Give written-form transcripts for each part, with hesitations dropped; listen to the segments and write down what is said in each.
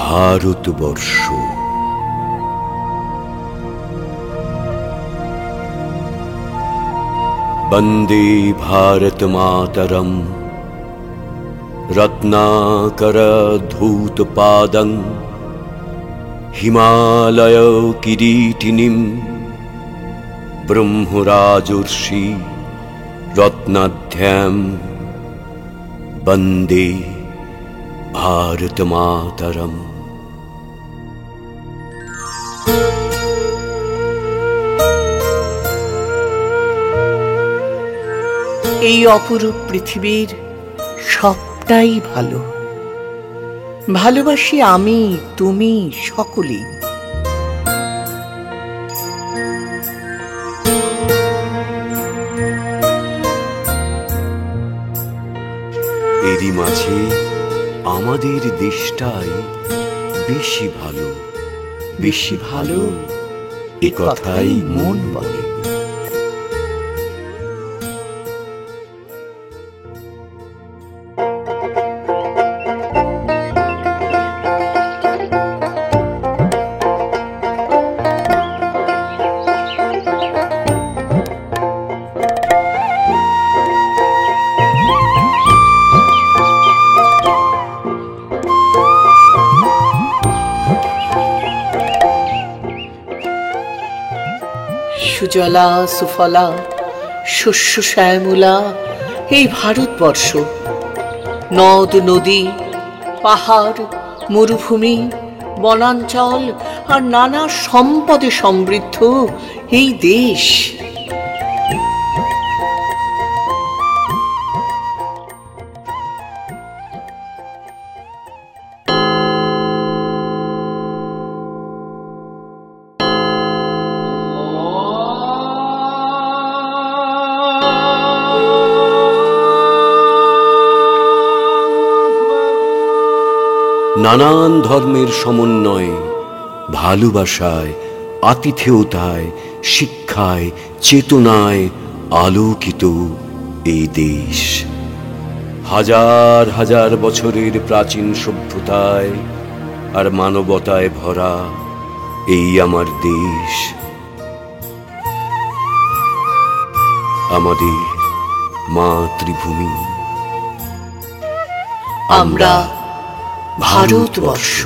ভারতবর্ষ। বন্দে ভারত মাতরম রত্নাকর ধূত পাদং হিমালয় কিরীটিনীম ব্রহ্মরাজর্ষি রত্নাঢ্যাম বন্দে ভারত মাতরম। এই অপরূপ পৃথিবীর সবটাই ভালো, ভালোবাসি আমি তুমি সকলেই। এরই মাঝে আমাদের দেশটাই বেশি ভালো, বেশি ভালো এ কথাই মন বলে। সুজলা সুফলা শস্য শ্যামলা এই ভারতবর্ষ, নদ নদী পাহাড় মরুভূমি বনাঞ্চল আর নানা সম্পদে সমৃদ্ধ এই দেশ। নানান ধর্মের সমন্বয়ে, ভালোবাসায়, আতিথেয়তায়, শিক্ষায়, চেতনায় আলোকিত এই দেশ। হাজার হাজার বছরের প্রাচীন সভ্যতায় আর মানবতায় ভরা এই আমার দেশ। আমাদের মাতৃভূমি, আমরা ভারতবর্ষ।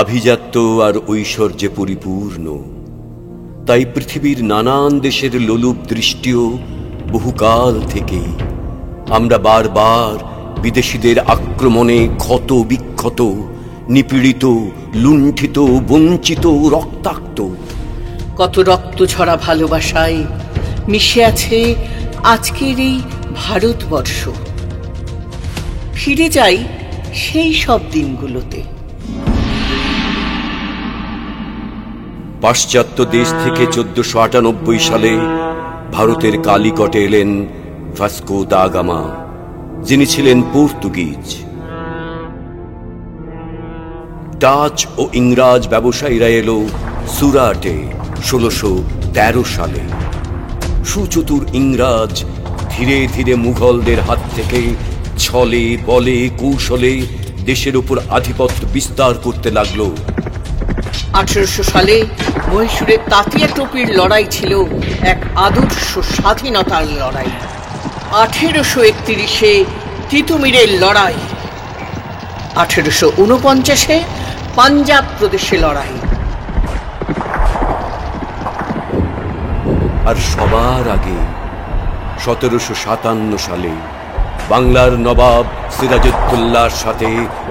আভিজাত্য আর ঐশ্বর্যে পরিপূর্ণ। তাই পৃথিবীর নানান দেশের লোলুপ দৃষ্টিও বহুকাল থেকেই আমরা বারবার বিদেশিদের আক্রমণে ক্ষত বিক্ষত, নিপীড়িত, লুণ্ঠিত, বঞ্চিত, রক্তাক্ত। কত রক্ত ঝরা ভালোবাসায় মিশে আছে আজকের এই ভারতবর্ষ। ফিরে যাই সেই সব দিনগুলোতে। পাশ্চাত্য দেশ থেকে 1498 সালে ভারতের কালিকটে এলেন ভাস্কো দা গামা, যিনি ছিলেন পর্তুগিজ। ডাচ ও ইংরাজ ব্যবসায়ীরা এলো সুরাটে 1613 সালে। সুচতুর ইংরাজ ধীরে ধীরে মুঘলদের হাত থেকে ছলে বলে কৌশলে দেশের উপর আধিপত্য বিস্তার করতে লাগলো। 1800 সালে মহীশূরের তাতিয়া টোপির লড়াই ছিল এক আদর্শ স্বাধীনতার লড়াই। 1831-এ তিতুমিরের লড়াই, 1849-এ পাঞ্জাব প্রদেশে লড়াই। আর সবার আগে 1757 সালে বাংলার নবাব সিরাজউদ্দৌলার সাথে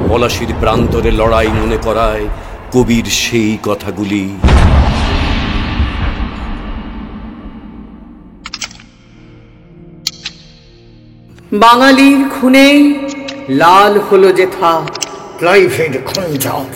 পলাশীর প্রান্তরে লড়াই মনে করায় কবির সেই কথাগুলি। বাঙালির খুনে লাল হলো যেথা ক্লাইভের খঞ্জর।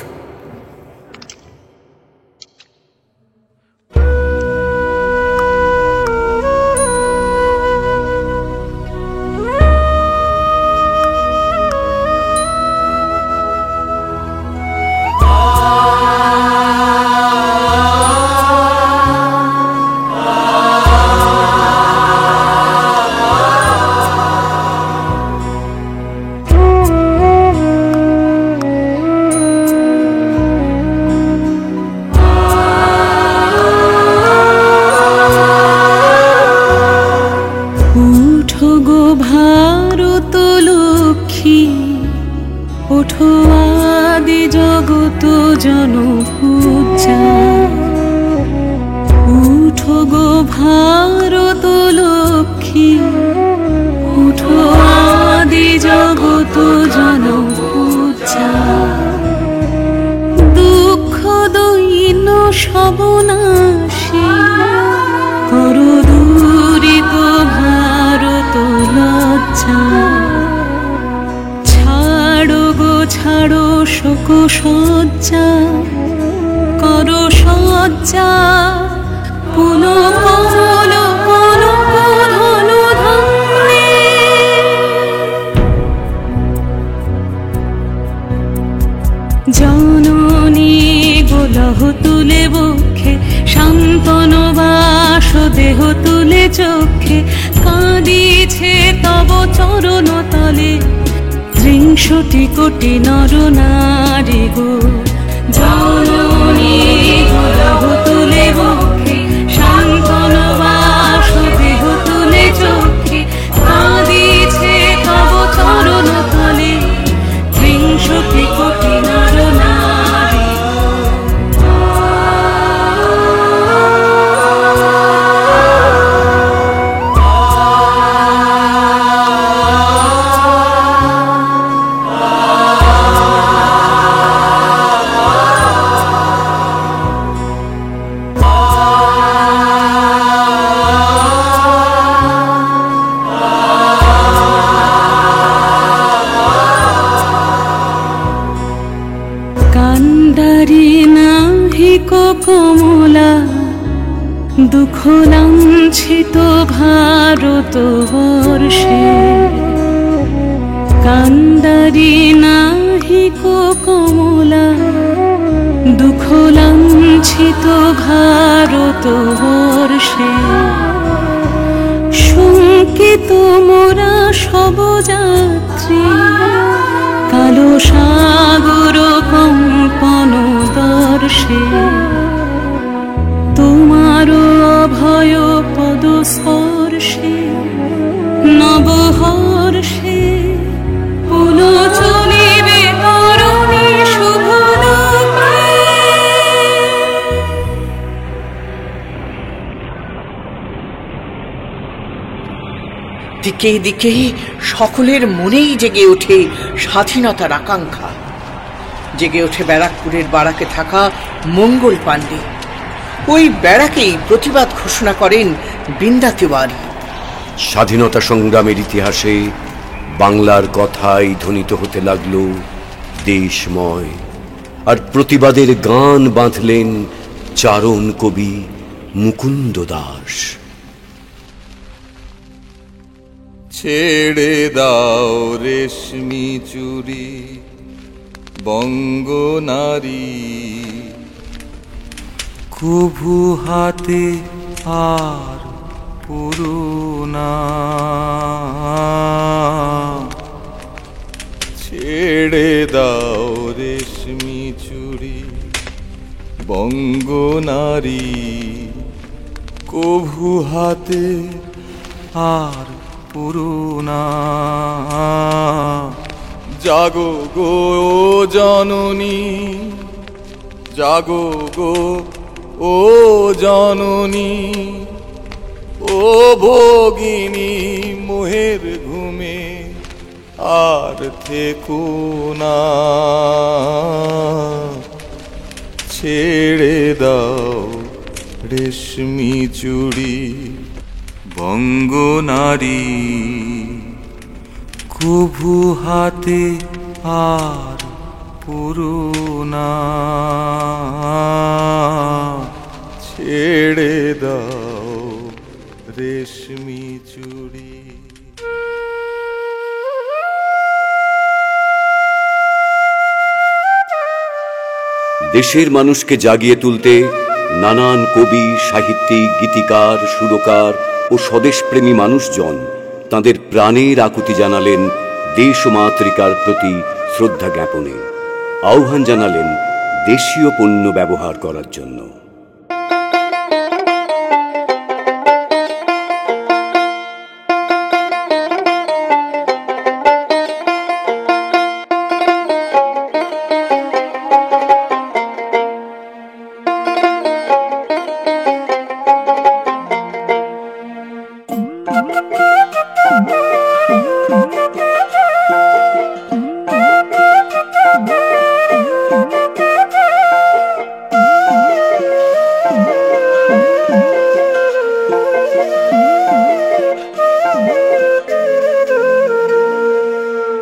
ওঠো আদি জগত জনপূজা, উঠো গো ভারত লক্ষ্মী, উঠো আদি জগত জনপূজা। দুঃখ দৈন্য সবনাশী করো দূরিত ভারত লজ্জা। ছাড়ো শোক সজ্জা, করো সজ্জা পুন কমল কনক ধনু ধন্যে। জননী গোলহ তুলে বক্ষে, শান্তন বাস দেহ তুলে চোখে, কাঁদিছে তব চরণ তলে 60 কোটি নর নারী গো। জননী গোলহ তুলে বক্ষে, শান্তন বাস দেহ তুলে চোখে, কাঁদিছে তব চরণ তলে 60 কোটি নর নারী গো। কমলা দুঃখ লাঞ্ছিত ভারত বর্ষে, কান্দারি নাহি কমলা দুঃখ লাঞ্ছিত ভারত বর্ষে। শঙ্কিত মোরা সব যাত্রী, কালো সাগর কম্পন দর্শে, তোমার অভয় পদ স্পর্শে নবহর্ষে পুনঃ চলিবে তরুণী শুভ লোকে। দিকে দিকে সকলের মনেই জেগে ওঠে স্বাধীনতার আকাঙ্ক্ষা। জেগে ওঠে ব্যারাকপুরের বারাকে থাকা মঙ্গল পাণ্ডে। ওই ব্যারাকেই প্রতিবাদ ঘোষণা করেন বৃন্দা তিওয়ারি। স্বাধীনতা সংগ্রামের ইতিহাসে বাংলার কথাই ধ্বনিত হতে লাগল দেশময়। আর প্রতিবাদের গান বাঁধলেন চারণ কবি মুকুন্দ দাস। ছেড়ে দাও রেশমি চুরি বঙ্গ নারী, কভু হাতে আর পুরোনা। ছেড়ে দাও রেশমি চুরি বঙ্গ নারী, কভু হাতে আর পুরোনা। জাগো গো জননী, জাগো গো ও জননী, ও ভোগিনী মোহের ঘুমে আর থেকো না। ছেড়ে দাও রেশমি চুড়ি বঙ্গ নারী, কভু হাতে আর পুরোনা। ছেড়ে দাও রেশমি চুড়ি। দেশের মানুষকে জাগিয়ে তুলতে নানান কবি, সাহিত্যিক, গীতিকার, সুরকার ও স্বদেশপ্রেমী মানুষজন তাঁদের প্রাণের আকুতি জানালেন দেশ ও মাতৃকার প্রতি শ্রদ্ধা জ্ঞাপনে। আহ্বান জানালেন দেশীয় পণ্য ব্যবহার করার জন্য।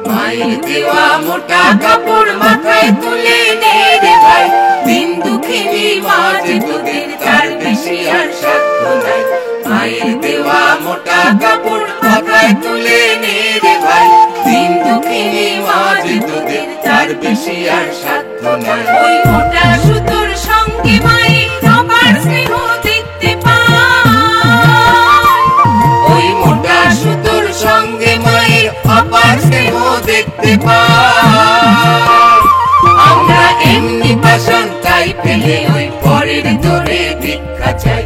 মায়ের দেওয়া মোটা কাপড় মাথায় তুলে নে রে ভাই, দিন দুঃখিনী মাঝ তোদের তার বেশি আর সাধ্য নাই। মায়ের দেওয়া মোটা কাপড় মাথায় তুলে নে রে ভাই, দিন দুঃখিনী মাঝ তোদের তার বেশি আর সাধ্য নাই। ওই মোটা সুতোর সঙ্গে মায়ের সবার স্নেহ দেখতে পায়, ওই মোটা সুতোর সঙ্গে মায়ের অপার স্নেহ দেখতে পাই। আমরা এমনি পাষাণ তাই পেলে ওই পরের দরে ভিক্ষা চাই,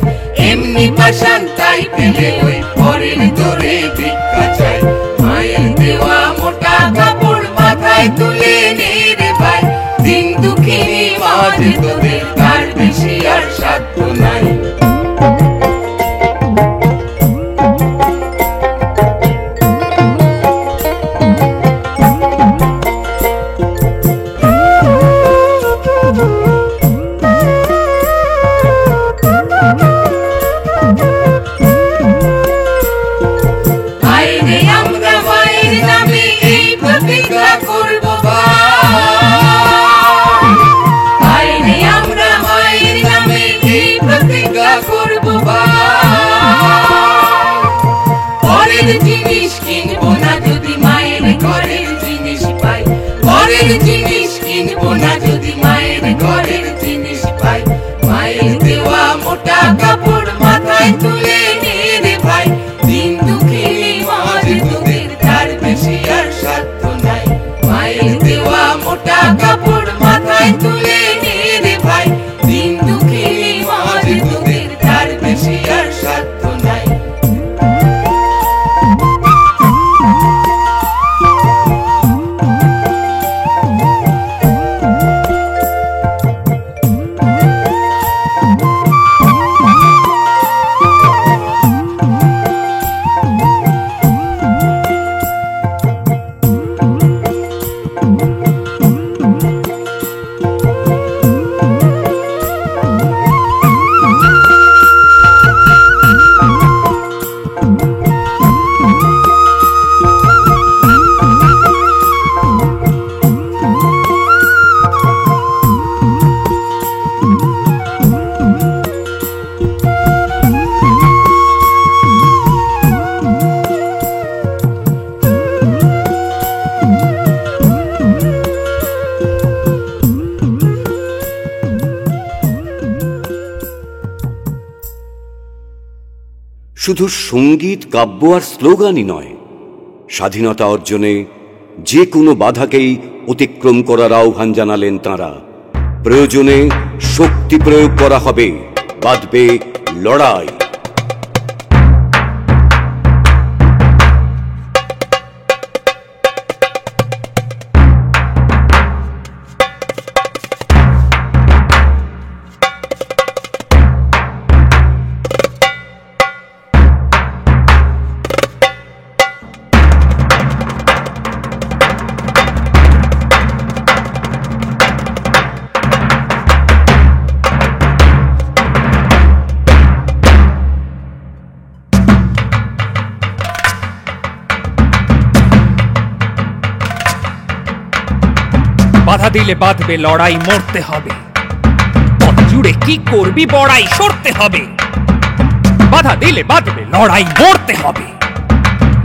এমনি পাষাণ তাই পেলে ওই পরের দরে ভিক্ষা চাই। মায়ের দেওয়া মোটা কাপড় মাথায় তুলে নে রে ভাই, দিন দুঃখিনী মাঝ তোদের তার বেশি আর সাধ্য নাই। জিনিস কিনবো না যদি মায়ের ঘরের জিনিস পাই, ঘরের জিনিস কিনবো না যদি মায়ের ঘরের জিনিস পাই। মায়ের দেওয়া মোটা কাপড় মাথায় তুলে নে রে ভাই, দিন দুঃখিনী মাঝ তোদের তার বেশি আর সাধ্য নাই। মায়ের দেওয়া মোটা কাপড় মাথায় তুলে নে রে ভাই, দিন দুঃখিনী মাঝ তোদের তার বেশি আর সাধ্য নাই। শুধু সঙ্গীত, কাব্য আর স্লোগানই নয়, স্বাধীনতা অর্জনে যে কোনো বাধাকেই অতিক্রম করার আহ্বান জানালেন তাঁরা। প্রয়োজনে শক্তি প্রয়োগ করা হবে, বাঁধবে লড়াই। বাধা দিলে বাঁধবে লড়াই, মরতে হবে। পথ জুড়ে কি করবি বড়াই, সরতে হবে। বাধা দিলে বাঁধবে লড়াই, মরতে হবে।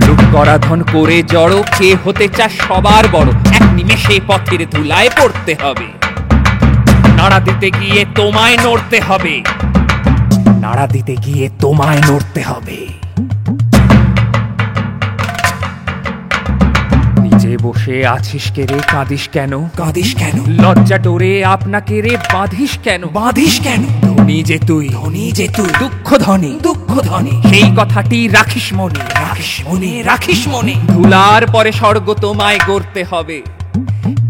লুট করা ধন করে জড়ো, কে হতে চাস সবার বড়, এক নিমেষে পথের ধুলায় পড়তে হবে। নাড়া দিতে গিয়ে তোমায় নড়তে হবে, নাড়া দিতে গিয়ে তোমায় নড়তে হবে। নিচে বসে আছিস কে রে, কাঁদিস কেন, কাঁদিস কেন? লজ্জা ডোরে আপনাকে রে বাঁধিস কেন, বাঁধিস কেন? ধনী যে তুই, ধনী যে তুই, দুঃখ ধনী, দুঃখ ধনী, সেই কথাটি রাখিস মনে, রাখিস মনে, রাখিস মনে। ধুলার পরে স্বর্গ তোমায় গড়তে হবে,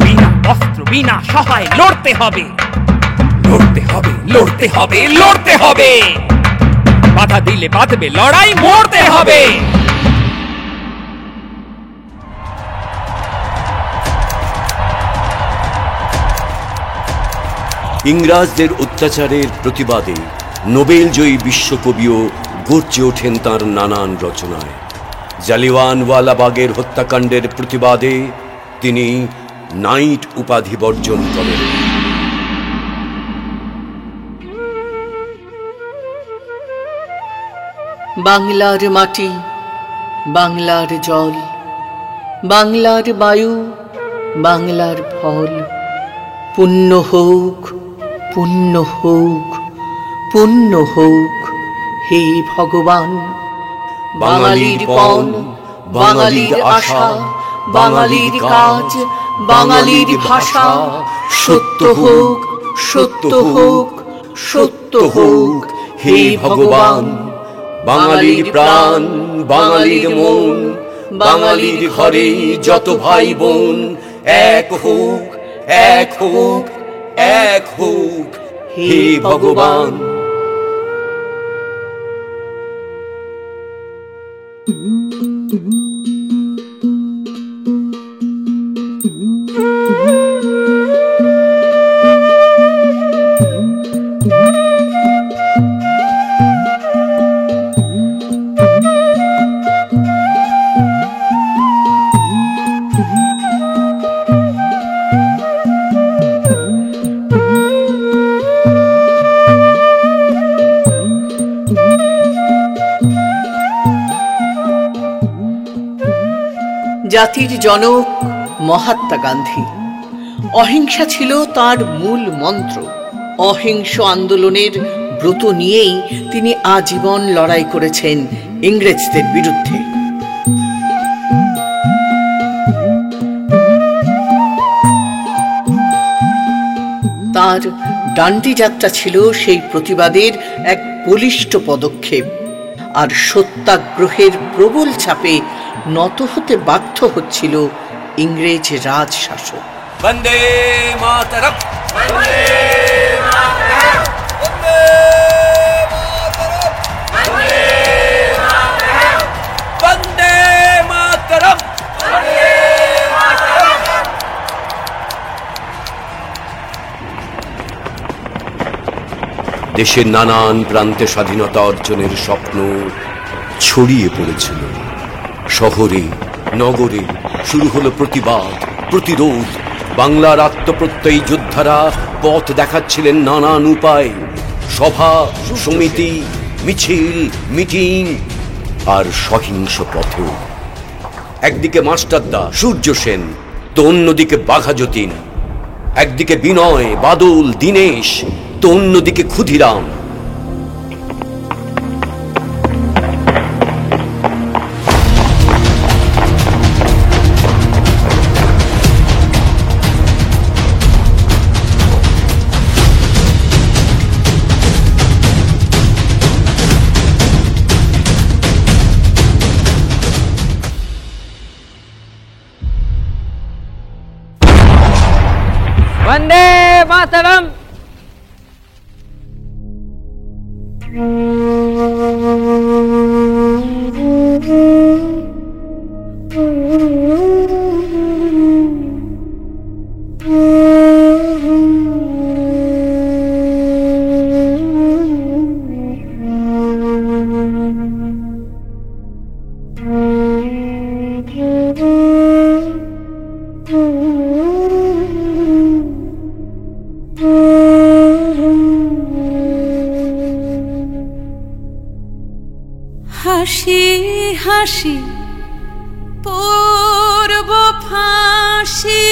বিনা অস্ত্র বিনা সহায় লড়তে হবে, লড়তে হবে, লড়তে হবে, লড়তে হবে। বাধা দিলে বাঁধবে লড়াই, মরতে হবে। ইংরাজদের অত্যাচারের প্রতিবাদে নোবেলজয়ী বিশ্বকবিও গর্জে ওঠেন তাঁর নানান রচনায়। জালিয়ানওয়ালাবাগের হত্যাকাণ্ডের প্রতিবাদে তিনি নাইট উপাধি বর্জন করেন। বাংলার মাটি, বাংলার জল, বাংলার বায়ু, বাংলার ফল, পুণ্য হোক, পুণ্য হোক, পুণ্য হোক হে ভগবান। বাঙালির পণ, বাঙালির আশা, বাঙালির কাজ, বাঙালির ভাষা, সত্য হোক, সত্য হোক, সত্য হোক হে ভগবান। বাঙালির প্রাণ, বাঙালির মন, বাঙালির ঘরে যত ভাই বোন, এক হোক, এক হোক, এক হোক হে ভগবান। জাতির জনক মহাত্মা গান্ধী। অহিংসা ছিল তার মূল মন্ত্র। অহিংস আন্দোলনের ব্রত নিয়েই তিনি আজীবন লড়াই করেছেন ইংরেজদের বিরুদ্ধে। তার ডান্ডি যাত্রা ছিল সেই প্রতিবাদের এক বলিষ্ঠ পদক্ষেপ। আর সত্যাগ্রহের প্রবল চাপে নত হতে বাধ্য হচ্ছিল ইংরেজ রাজ শাসক। বন্দে মাতরম, বন্দে মাতরম, বন্দে মাতরম, বন্দে মাতরম, বন্দে মাতরম, বন্দে মাতরম। দেশের নানান প্রান্তে স্বাধীনতা অর্জনের স্বপ্ন ছড়িয়ে পড়েছিল। শহরে নগরে শুরু হলো প্রতিবাদ, প্রতিরোধ। বাংলার আত্মপ্রত্যয়ী যোদ্ধারা পথ দেখাচ্ছিলেন নানান উপায়, সভা সমিতি, মিছিল, মিটিং আর সহিংস পথেও। একদিকে মাস্টারদা, সূর্য সেন, তো অন্যদিকে বাঘা যতীন। একদিকে বিনয়, বাদল, দীনেশ, তো অন্যদিকে ক্ষুদিরাম। वंदे मातरम। হাসি হাসি পূর্ব ফাঁসি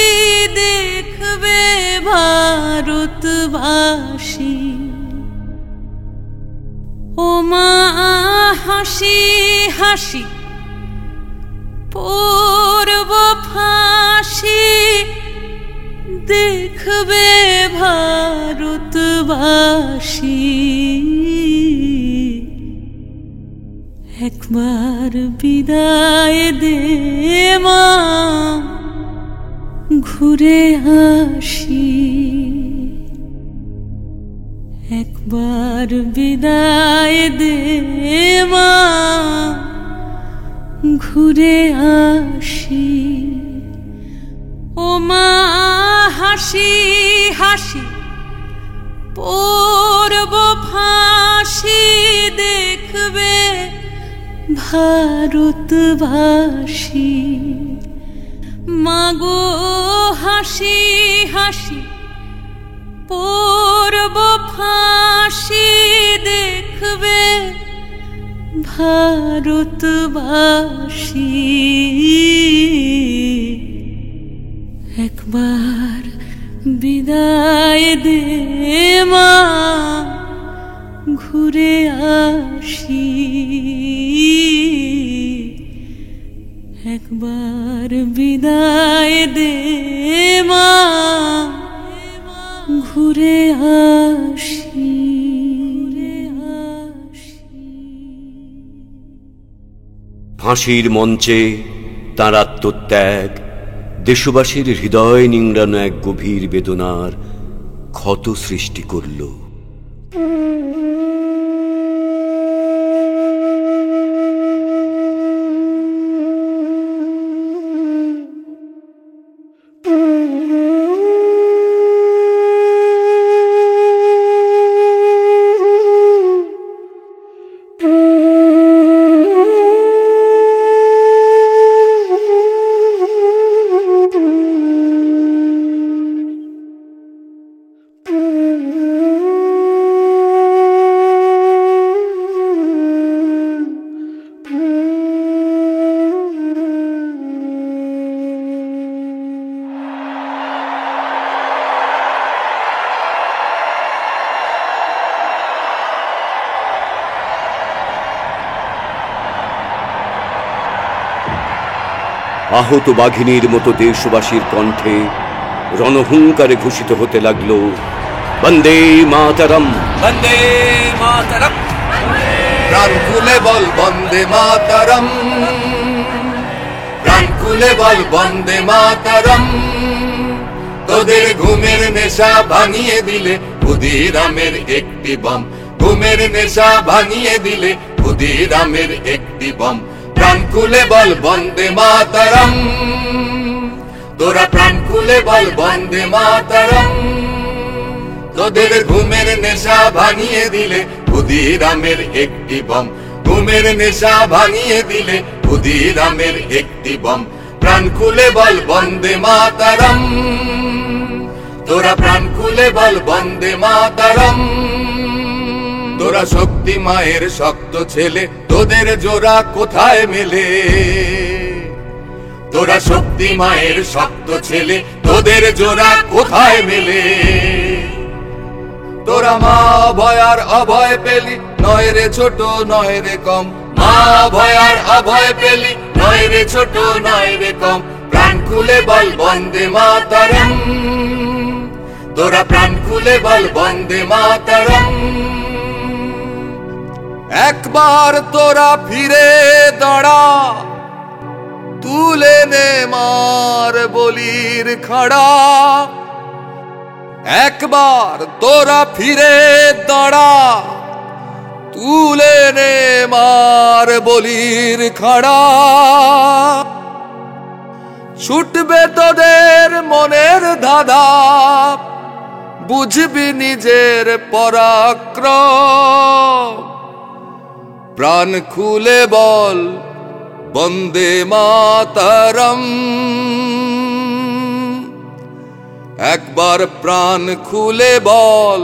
দেখবে ভারতবাসী। ও মা হাসি হাসি পূর্ব ফাঁসি দেখবে ভারতবাসী। একবার বিদায় দে মা ঘুরে আসি। একবার বিদায় দে মা ঘুরে আসি। ও মা হাসি হাসি পূর্ব ফাঁসি দেখবে ভারতবাসী। মাগো হাসি হাসি পূর্ব ফাঁসি দেখবে ভারতবাসী। একবার বিদায় দে মা ঘুরে আসি। একবার বিদায় দে মা ঘুরে আসি। ফাঁসির মঞ্চে তাঁর আত্মত্যাগ দেশবাসীর হৃদয় নিংড়ানো এক গভীর বেদনার ক্ষত সৃষ্টি করল। আহত বাঘিনীর মতো দেশবাসীর কণ্ঠে রণহুঙ্কারে ঘোষিত হতে লাগল, বন্দে মাতরম, বন্দে মাতরম। প্রাণ খুলে বল বন্দে মাতরম, প্রাণ খুলে বল বন্দে মাতরম। তোদের ঘুমের নেশা ভাঙিয়ে দিলে ক্ষুদিরামের একটি বম, ঘুমের নেশা ভাঙিয়ে দিলে ক্ষুদিরামের একটি বম। প্রাণ খুলে বল বন্দে মাতরম, তোরা প্রাণ খুলে বল বন্দে মাতরম। তোদের ঘুমের নেশা ভাঙিয়ে দিলে ক্ষুদিরামের একটি বম, ঘুমের নেশা ভাঙিয়ে দিলে ক্ষুদিরামের একটি বম। প্রাণ খুলে বল বন্দে মাতরম, তোরা প্রাণ খুলে বল বন্দে মাতরম। তোরা শক্তি মায়ের শক্ত ছেলে, তোদের জোড়া কোথায় মেলে? তোরা শক্তি মায়ের শক্ত ছেলে, তোদের জোড়া কোথায় মেলে? তোরা মা ভয়ার অভয় পেলি, নয় রে ছোট নয় রে কম। মা ভয়ার অভয় পেলি, নয় রে ছোট নয় রে কম। প্রাণ খুলে বল বন্দে মাতরম, তোরা প্রাণ খুলে বল বন্দে মাতরম। একবার তোরা ফিরে দাঁড়া, তুলে নে মার বলির খাড়া। একবার তোরা ফিরে দাঁড়া, তুলে নে মার বলির খাড়া। ছুটবে তোদের মনের ধাঁধা, বুঝবি নিজের পরাক্রম। প্রাণ খুলে বল বন্দে মাতরম, একবার প্রাণ খুলে বল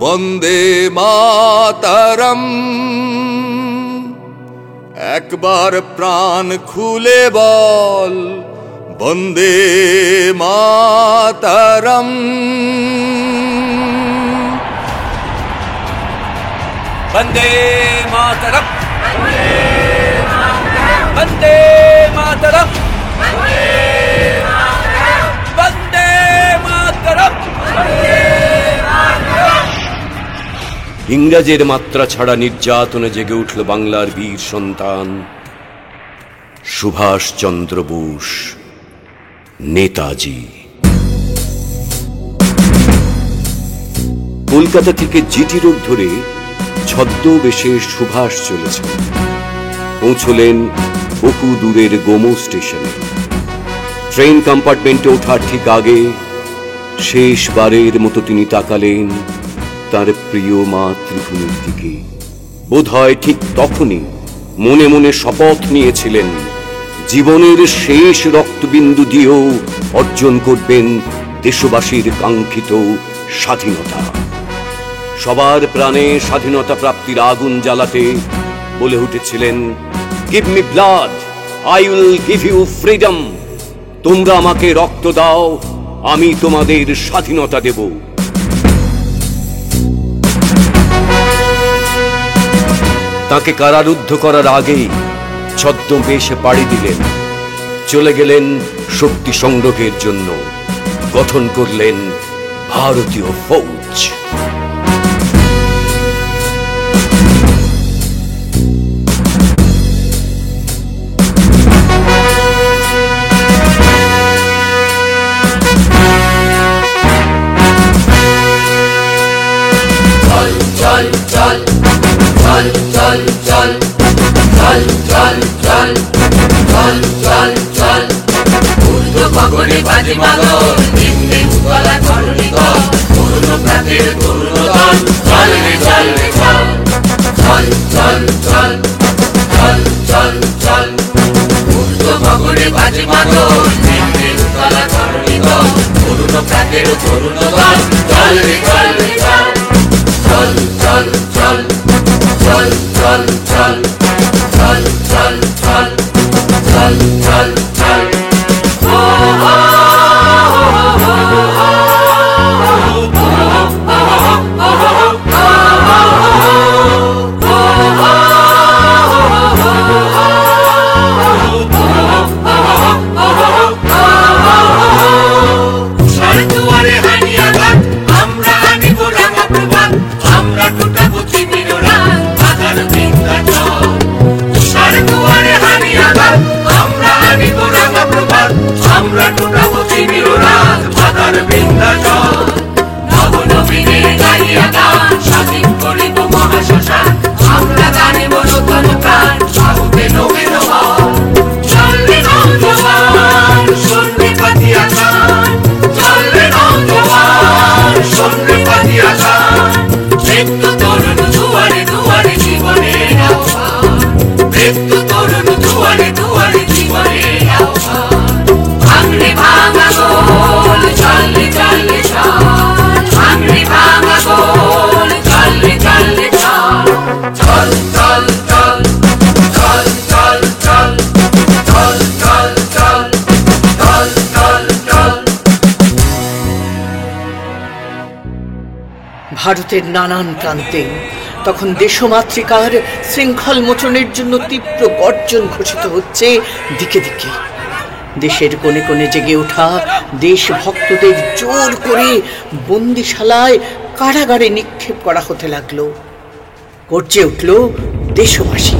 বন্দে মাতরম, একবার প্রাণ খুলে বল বন্দে মাতরম। বন্দে মাতরম, বন্দে মাতরম, বন্দে মাতরম। ইংরেজের মাত্রা ছাড়া নির্যাতনে জেগে উঠল বাংলার বীর সন্তান সুভাষচন্দ্র বোস, নেতাজি। কলকাতা থেকে জিটি রোড ধরে ছদ্মবেশে সুভাষ চলেছেন। পৌঁছলেন বহু দূরের গোমো স্টেশনে। ট্রেন কম্পার্টমেন্টে ওঠার ঠিক আগে শেষবারের মতো তিনি তাকালেন তার প্রিয় মাতৃভূমির দিকে। বোধহয় ঠিক তখনই মনে মনে শপথ নিয়েছিলেন জীবনের শেষ রক্তবিন্দু দিয়েও অর্জন করবেন দেশবাসীর কাঙ্ক্ষিত স্বাধীনতা। সবার প্রাণে স্বাধীনতা প্রাপ্তির আগুন জ্বালাতে বলে উঠেছিলেন, give me blood, I will give you freedom. তোমরা আমাকে রক্ত দাও, আমি তোমাদের স্বাধীনতা দেব। তাকে কারারুদ্ধ করার আগেই ছদ্মবেশে পাড়ি দিলেন, চলে গেলেন শক্তি সংগ্রহের জন্য, গঠন করলেন ভারতীয় ফৌজ। চল চল চল চল চল চল চল চল চল চল চল উর্ধ গগনে বাজে মাদল, নিম্নে উতলা ধরণী তল, তরুণ প্রাতের তরুণ দল, চল রে চল রে চল চল চল চল চল চল চল উর্ধ গগনে বাজে মাদল, নিম্নে উতলা ধরণী তল, তরুণ প্রাতের তরুণ দল, চল রে চল রে চল চল চল চল চল চল চল চল চল চল চল চল চল। ভারতের নানান প্রান্তে তখন দেশমাতৃকার শৃঙ্খল মোচনের জন্য তীব্র গর্জন ঘোষিত হচ্ছে দিকে দিকে। দেশের কোণে কোণে জেগে ওঠা দেশভক্তদের জোর করে বন্দিশালায় কারাগারে নিক্ষেপ করা হতে লাগলো। গর্জে উঠল দেশবাসী।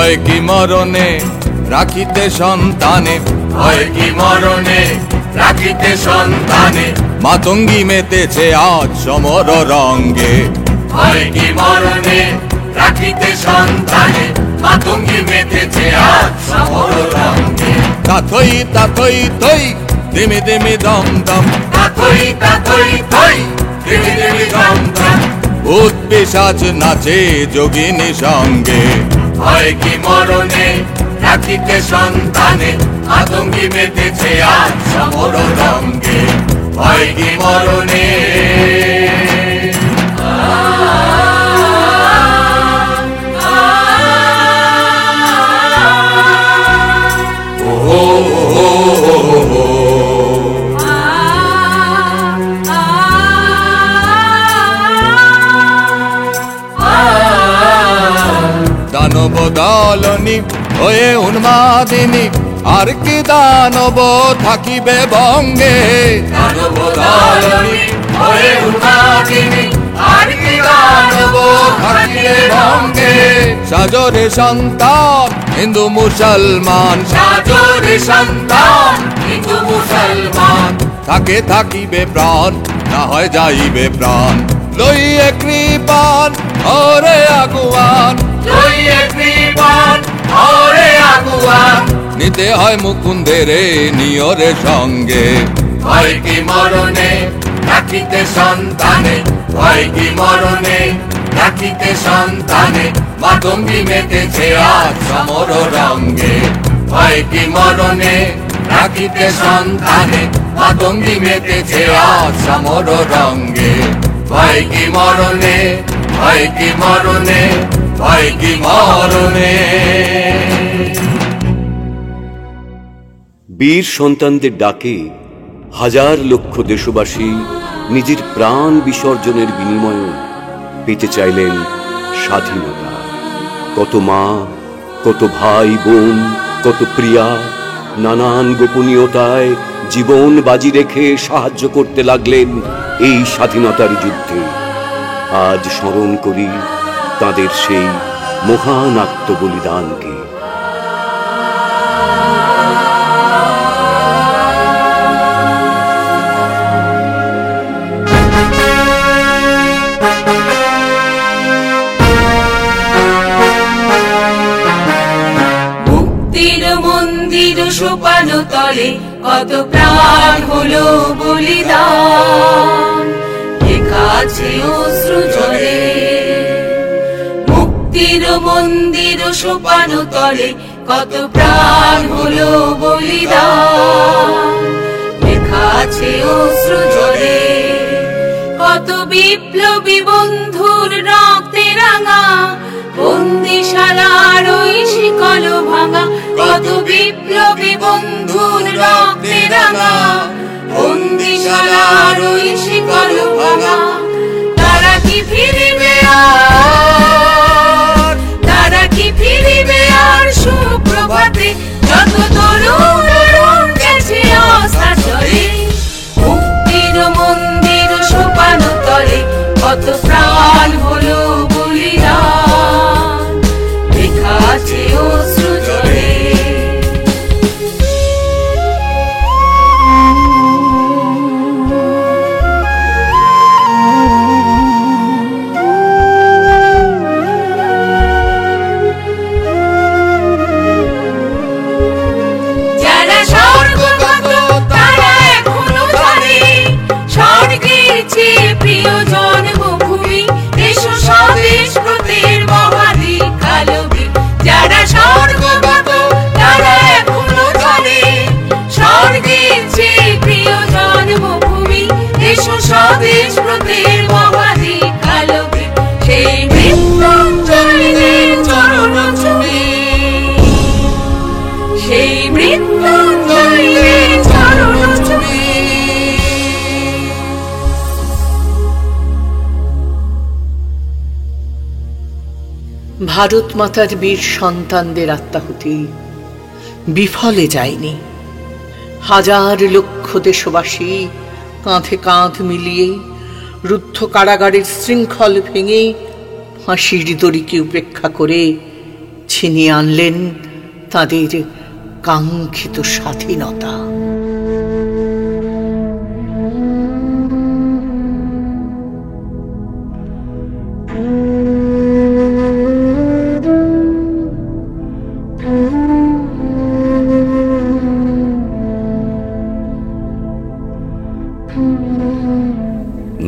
হয় কি মরণে রাখিতে সন্তানে, হয় কি মরণে রাখিতে সন্তানে, মাতঙ্গী মেতেছে আজ সমর রঙ্গে। হয় কি মরণে রাখিতে সন্তানে, মাতঙ্গী মেতেছে আজ সমর রঙ্গে। তাথই তাথই থই দিমি দিমি দম দম, তাথই তাথই থই দিমি দিমি দম দম, ভূত পিশাচ নাচে যোগিনী সঙ্গে। হয় কি মরণে রাখিতে সন্তানে, মাতঙ্গী মেতেছে আজ সমর রঙ্গে। হয় কি মরণে দানব দলনি হয়ে উন্মাদিনী, আর কি দানব থাকিবে বঙ্গে। দানব দলনি হয়ে উন্মাদিনী, আর কি দানব থাকিবে বঙ্গে। সাজরে সন্তান হিন্দু মুসলমান, সাজরে সন্তান হিন্দু মুসলমান, থাকে থাকিবে প্রাণ না হয় যাইবে প্রাণ। লইয়ে কৃপান ওরে আগুয়ান, লইয়ে কৃপান ওরে আগুয়ান, নিতে হয় মুকুন্দের নিয়রে সঙ্গে। হয় কি মরণে রাখিতে সন্তানে, হয় কি মরণে রাখিতে সন্তানে, মাতঙ্গী মেতেছে আজ সমর রঙ্গে। হয় কি মরণে রাখিতে সন্তানে, মাতঙ্গী মেতেছে আজ সমর রঙ্গে। হয় কি মরণে, হয় কি মরণে, হয় কি মরণে। বীর সন্তানদের ডাকে হাজার লক্ষ দেশবাসী নিজের প্রাণ বিসর্জনের বিনিময়ে পেতে চাইলেন স্বাধীনতা। কত মা, কত ভাই বোন, কত প্রিয়া নানান গোপনীয়তায় জীবন বাজি রেখে সাহায্য করতে লাগলেন এই স্বাধীনতার যুদ্ধে। আজ স্মরণ করি তাদের সেই মহান আত্মবলিদানকে। মুক্তির মন্দির সোপানো তলে কত প্রাণ হলো বলিদান, লেখা আছে অশ্রু জলে। মুক্তির মন্দির সোপানো তলে কত প্রাণ হলো বলিদান, লেখা আছে অশ্রু জলে। কত বিপ্লবী বন্ধুর রক্তে রাঙা বন্দিশালার ওই শিকল ভাঙা, কত বিপ্লবী বন্ধুর রক্তে রাঙা বন্দিশালার ওই শিকল ভাঙা। তারা কি ফিরিবে আর, তারা কি ফিরিবে আর সুপ্রভাতে, যত তরুণ তরুণ গেছে আশা চলে। মুক্তির মন্দির সোপানো তলে কত প্রাণ হলো বলিদান, লেখা আছে অশ্রু জলে। যারা স্বর্গগত তারা এখনো জানে, স্বর্গের চেয়ে প্রিয় জন্মভূমি দেশ স্বদেশ ব্রতের মহাধিকার লোভী। যারা স্বর্গগত তারা এখনো জানে, স্বর্গের চেয়ে প্রিয় জন্মভূমি দেশ স্বদেশ ব্রতের মহাধিকার লোভী। সেই মৃত্যুঞ্জয়দের চরণ ছুঁয়ে, সেই মৃত্যুঞ্জয়দের চরণ ছুঁয়ে। ভারত মাতার বীর সন্তানদের আত্মাহুতি বিফলে যায়নি। হাজার লক্ষ দেশবাসী কাঁধে কাঁধ মিলিয়ে রুদ্ধ কারাগারের শৃঙ্খল ভেঙে ফাঁসির দড়িকে উপেক্ষা করে ছিনিয়ে আনলেন তাদের কাঙ্ক্ষিত স্বাধীনতা।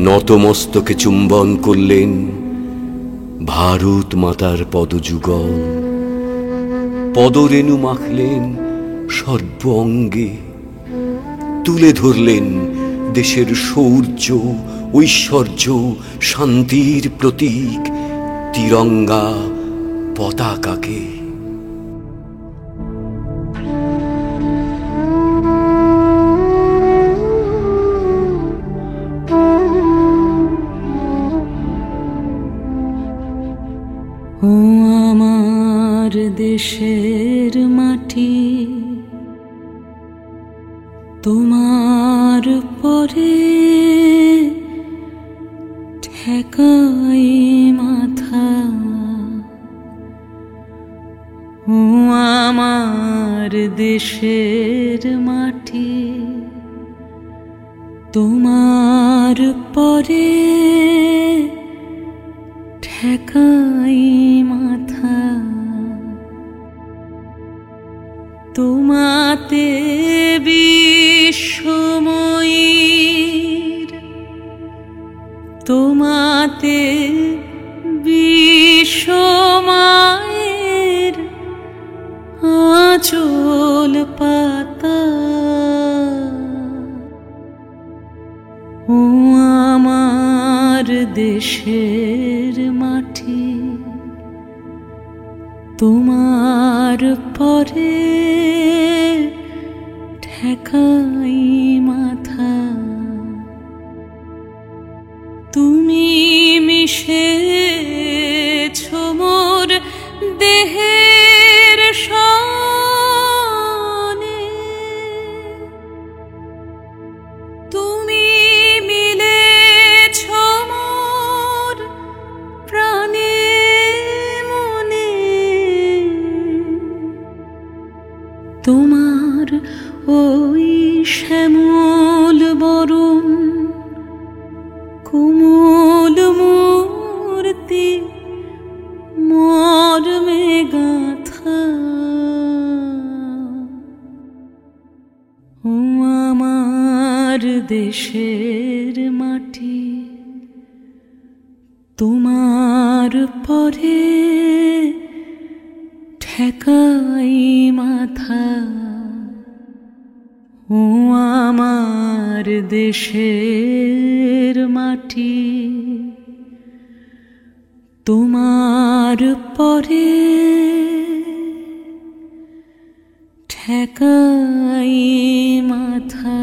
নতমস্তকে চুম্বন করলেন ভারত মাতার পদযুগল, পদরেণু মাখলেন সর্ব অঙ্গে, তুলে ধরলেন দেশের শৌর্য, ঐশ্বর্য, শান্তির প্রতীক তিরঙ্গা পতাকাকে। ও আমার দেশের মাটি, তোমার পরে ঠেকাই মাথা। ও আমার দেশের মাটি, তোমার পরে ঠেকাই মাথা। তোমাতে বিশ্বময়ীর, তোমাতে বিশ্বমায়ের আঁচল পাতা। ও আমার দেশের মাটি, তোমার পরে ঠেকাই মাথা। তুমি মিশেছ মোর দেহের সনে, তুমি মিলেছ মোর প্রাণে মনে। তোমার ওই শ্যামল বরণ কোমল মূর্তি মর্মে গাঁথা। ও আমার দেশের মাটি, তোমার পরে ঠেকাই মাথা। ও আমার দেশের মাটি, তোমার পরে ঠেকাই মাথা।